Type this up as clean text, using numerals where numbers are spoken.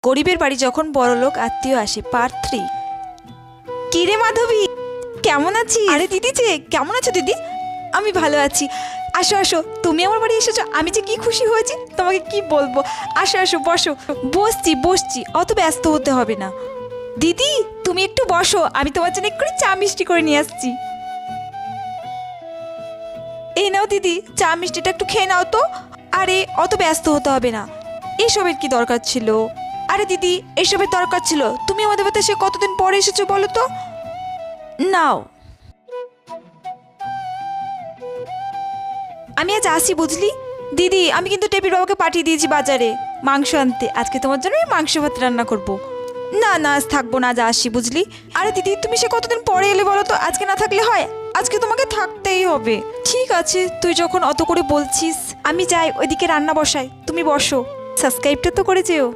গরিবের বাড়ি যখন বড়লোক আত্মীয় আসে, পার্ট 3। কি রে মাধবী, কেমন আছিস? আরে দিদি যে, কেমন আছো দিদি? আমি ভালো আছি। আসো আসো, তুমি আমার বাড়ি এসেছো, আমি যে কি খুশি হয়েছি তোমাকে কি বলবো। আসো আসো, বসো। বসছি বসছি, অত ব্যস্ত হতে হবে না। দিদি তুমি একটু বসো, আমি তোমার জন্য একটু চা মিষ্টি করে নিয়ে আসছি। এই নাও দিদি, চা মিষ্টিটা একটু খেয়ে নাও তো। আরে অত ব্যস্ত হতে হবে না, এসবের কি দরকার ছিল? আরে দিদি, এসবের দরকার ছিল, তুমি আমাদের বাড়িতে সে কতদিন পরে এসেছো বলো তো। নাও। আমি আজ আসি বুঝলি। দিদি আমি কিন্তু টেপির বাবাকে পাঠিয়ে দিয়েছি বাজারে মাংস আনতে, আজকে তোমার জন্য আমি মাংস ভাত রান্না করব। না না, আজ থাকবো না, আজ আসি বুঝলি। আরে দিদি তুমি সে কতদিন পরে এলে বলো তো, আজকে না থাকলে হয়? আজকে তোমাকে থাকতেই হবে। ঠিক আছে, তুই যখন অত করে বলছিস, আমি যাই ওইদিকে রান্না বসাই, তুমি বসো। সাবস্ক্রাইবটা তো করে যেও।